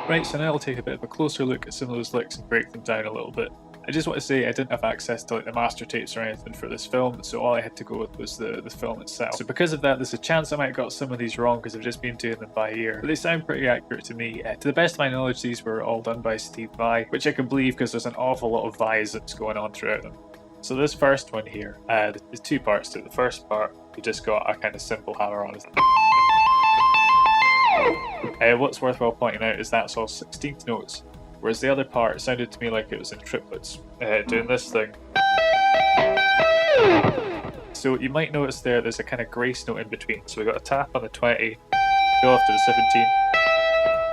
Right, so now I'll take a bit of a closer look at some of those licks and break them down a little bit. I just want to say I didn't have access to the master tapes or anything for this film, so all I had to go with was the film itself. So because of that, there's a chance I might have got some of these wrong because I've just been doing them by ear. But they sound pretty accurate to me. To the best of my knowledge, these were all done by Steve Vai, which I can believe because there's an awful lot of Vais that's going on throughout them. So this first one here, there's two parts to it. The first part, we just got a kind of simple hammer on it. What's worthwhile pointing out is that's all 16th notes, whereas the other part sounded to me like it was in triplets, doing this thing. So you might notice there's a kind of grace note in between. So we got a tap on the 20, go off to the 17,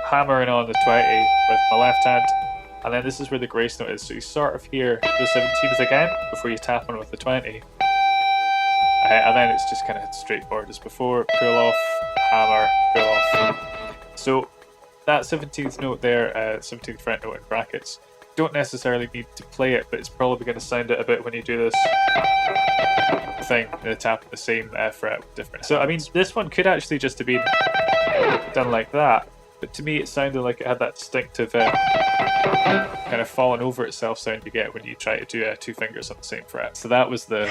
hammering on the 20 with my left hand, and then this is where the grace note is. So you sort of hear the 17th again before you tap on with the 20. And then it's just kind of straightforward as before, pull off, hammer, pull off. So that 17th note there, 17th fret note in brackets, don't necessarily need to play it, but it's probably going to sound it a bit when you do this thing, tapping the same fret with different. So I mean, this one could actually just have been done like that, but to me it sounded like it had that distinctive kind of falling over itself sound you get when you try to do two fingers on the same fret. So that was the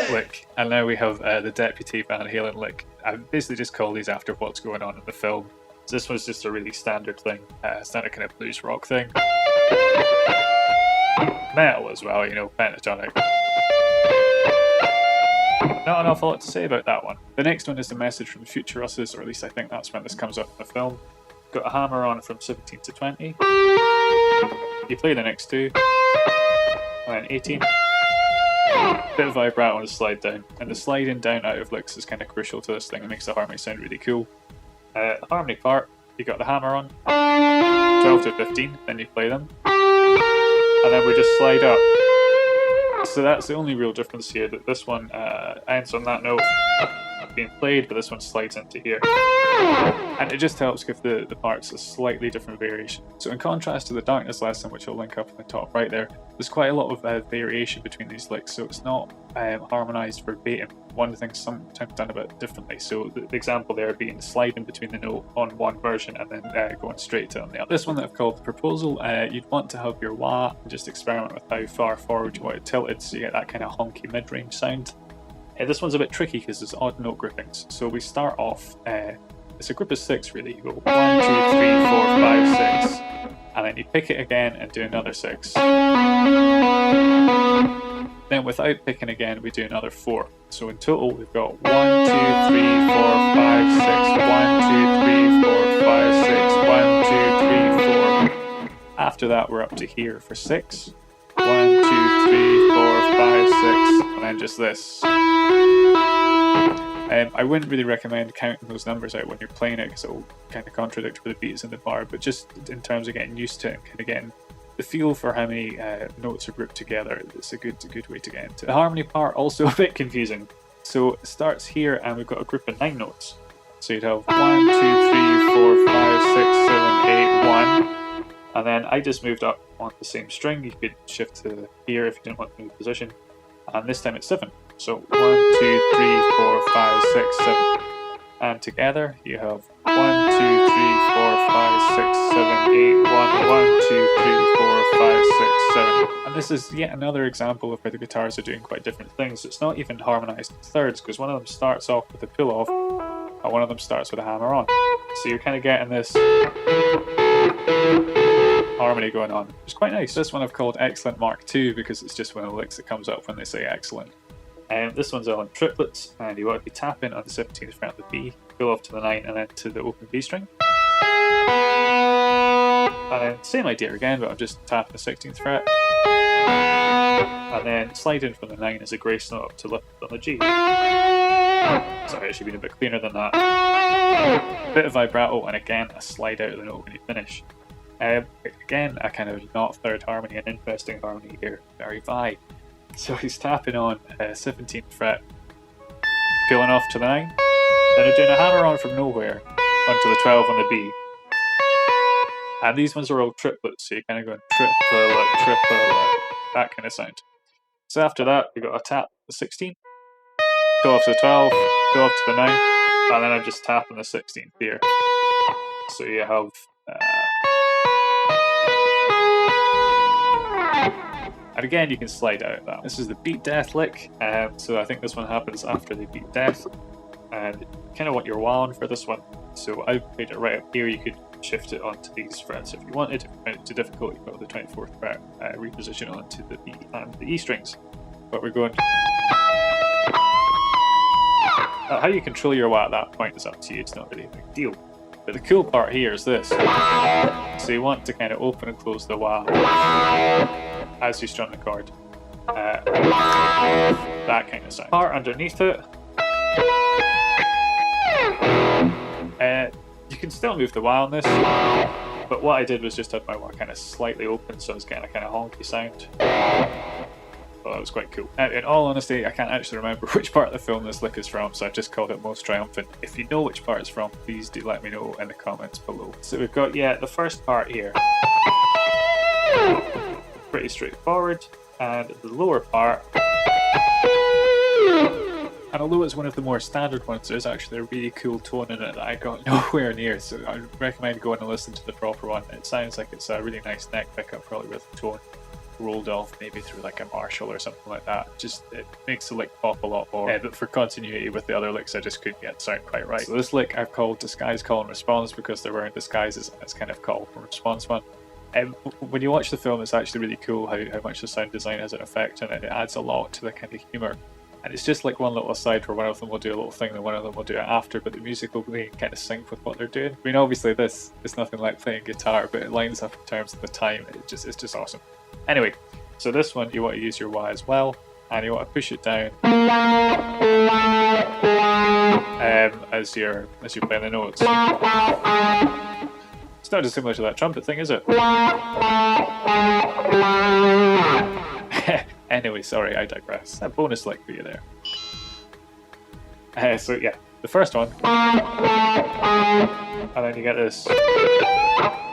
lick, and now we have the Deputy Van Halen lick. I basically just call these after what's going on in the film. So this was just a really standard thing, standard kind of blues rock thing. Metal as well, you know, pentatonic. Not an awful lot to say about that one. The next one is the message from the future us's, or at least I think that's when this comes up in the film. Got a hammer on from 17 to 20. You play the next two, and then 18. Bit of vibrato on the slide down, and the sliding down out of licks is kind of crucial to this thing. It makes the harmony sound really cool. The harmony part, you got the hammer on, 12 to 15, then you play them, and then we just slide up So that's the only real difference here, that this one ends on that note being played, but this one slides into here. And it just helps give the parts a slightly different variation. So in contrast to the darkness lesson, which I'll link up in the top right there, there's quite a lot of variation between these licks, so it's not harmonized verbatim. One thing sometimes done a bit differently. So the example there being sliding between the note on one version and then going straight to on the other. This one that I've called the proposal, you'd want to have your wah and just experiment with how far forward you want it tilted so you get that kind of honky mid-range sound. This one's a bit tricky because there's odd note groupings. So we start off, it's a group of 6 really. You go 1, 2, 3, 4, 5, 6, and then you pick it again and do another 6. Then without picking again, we do another 4. So in total, we've got 1, 2, 3, 4, 5, 6, 1, 2, 3, 4, 5, 6, 1, 2, 3, 4. After that, we're up to here for 6. 1, 2, 3, 4, 5, 6, and then just this. I wouldn't really recommend counting those numbers out when you're playing it because it will kind of contradict where the beat is in the bar, but just in terms of getting used to it and kind of getting the feel for how many notes are grouped together, it's a good way to get into it. The harmony part, also a bit confusing. So it starts here and we've got a group of 9 notes. So you'd have 1, 2, 3, 4, 5, 6, 7, 8, 1. And then I just moved up on the same string. You could shift to here if you didn't want to move position. And this time it's 7. So 1, 2, 3, 4, 5, 6, 7. And together you have 1, 2, 3, 4, 5, 6, 7, 8, 1, 1, 2, 3, 4, 5, 6, 7. And this is yet another example of where the guitars are doing quite different things. It's not even harmonized in thirds because one of them starts off with a pull off and one of them starts with a hammer on. So you're kind of getting this harmony going on, which is quite nice. This one I've called Excellent Mark II because it's just one of the licks that comes up when they say excellent. This one's all in triplets, and you want to be tapping on the 17th fret of the B, go off to the 9 and then to the open B string. And then same idea again, but I'm just tapping the 16th fret. And then sliding from the 9 as a grace note up to lift on the G. Sorry, I should be a bit cleaner than that. Bit of vibrato, and again a slide out of the note when you finish. Again, a kind of not third harmony, an interesting harmony here, very Vai. So he's tapping on 17th fret, peeling off to the 9, then doing a hammer on from nowhere onto the 12 on the B. And these ones are all triplets, so you're kind of going triplet, triplet, that kind of sound. So after that, we've got a tap the 16, go off to the 12, go off to the 9, and then I'm just tapping the 16th here. So you have and again, you can slide out of that. This is the beat death lick, so I think this one happens after the beat death, and you kind of want your wah on for this one. So I played it right up here. You could shift it onto these frets if you wanted. If you found it too difficult, you got the 24th fret reposition onto the B and the E strings. But we're going. How you control your wah at that point is up to you. It's not really a big deal. But the cool part here is this. So you want to kind of open and close the wah as you strum the chord. That kind of sound. Part underneath it. You can still move the wah on this, but what I did was just have my wah kind of slightly open, so I was getting a kind of honky sound. Well, that was quite cool. In all honesty, I can't actually remember which part of the film this lick is from, so I've just called it Most Triumphant. If you know which part it's from, please do let me know in the comments below. So we've got, the first part here. Pretty straightforward. And the lower part. And although it's one of the more standard ones, there's actually a really cool tone in it that I got nowhere near, so I recommend going and listen to the proper one. It sounds like it's a really nice neck pickup, probably with the tone rolled off maybe through like a Marshall or something like that. Just it makes the lick pop a lot more. But for continuity with the other licks, I just couldn't get the sound quite right. So this lick I've called Disguise, Call and Response because they're wearing disguises and it's kind of call and response one. When you watch the film, it's actually really cool how much the sound design has an effect on it. It adds a lot to the kind of humour. And it's just like one little aside where one of them will do a little thing and one of them will do it after, but the music will really kind of sync with what they're doing. I mean, obviously this is nothing like playing guitar, but it lines up in terms of the time. It's just awesome. Anyway, so this one you want to use your wah as well, and you want to push it down as you're playing the notes. It's not dissimilar to that trumpet thing, is it? Anyway, sorry, I digress. A bonus lick for you there. So yeah, the first one, and then you get this.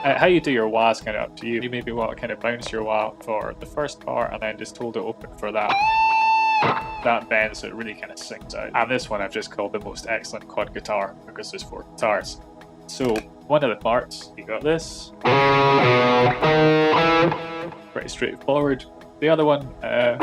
How you do your wah is kind of up to you. You maybe want to kind of bounce your wah for the first part, and then just hold it open for that bend, so it really kind of sings out. And this one I've just called the most excellent quad guitar because there's 4 guitars. So one of the parts, you got this, pretty straightforward. The other one, and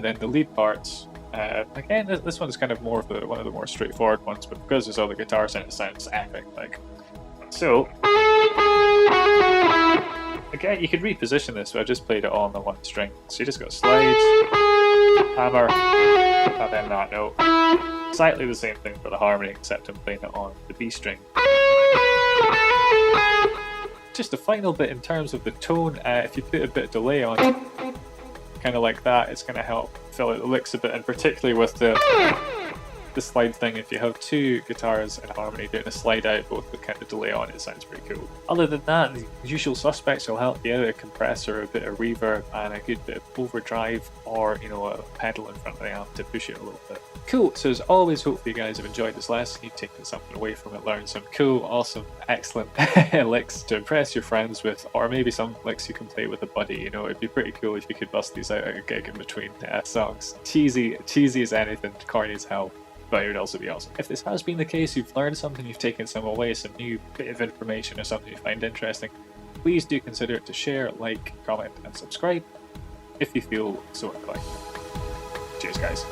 then the lead parts. Again, this one's kind of more of one of the more straightforward ones, but because there's all the guitars in it, sounds epic. Like, so again, you could reposition this, but I just played it all on the 1 string. So you just got slides, hammer, and then that note. Exactly the same thing for the harmony, except I'm playing it on the B string. Just a final bit in terms of the tone, if you put a bit of delay on it, kind of like that, it's going to help fill out the licks a bit, and particularly with the slide thing, if you have 2 guitars in harmony doing a slide out, both with kind of delay on it, sounds pretty cool. Other than that, the usual suspects will help you out: a compressor, a bit of reverb, and a good bit of overdrive, or a pedal in front of the amp to push it a little bit. Cool, so as always, hopefully you guys have enjoyed this lesson, you've taken something away from it, learned some cool, awesome, excellent licks to impress your friends with, or maybe some licks you can play with a buddy. It'd be pretty cool if you could bust these out at a gig in between songs. Cheesy as anything, corny as hell, but it would also be awesome. If this has been the case, you've learned something, you've taken some away, some new bit of information or something you find interesting, please do consider to share, like, comment, and subscribe if you feel so inclined. Cheers, guys.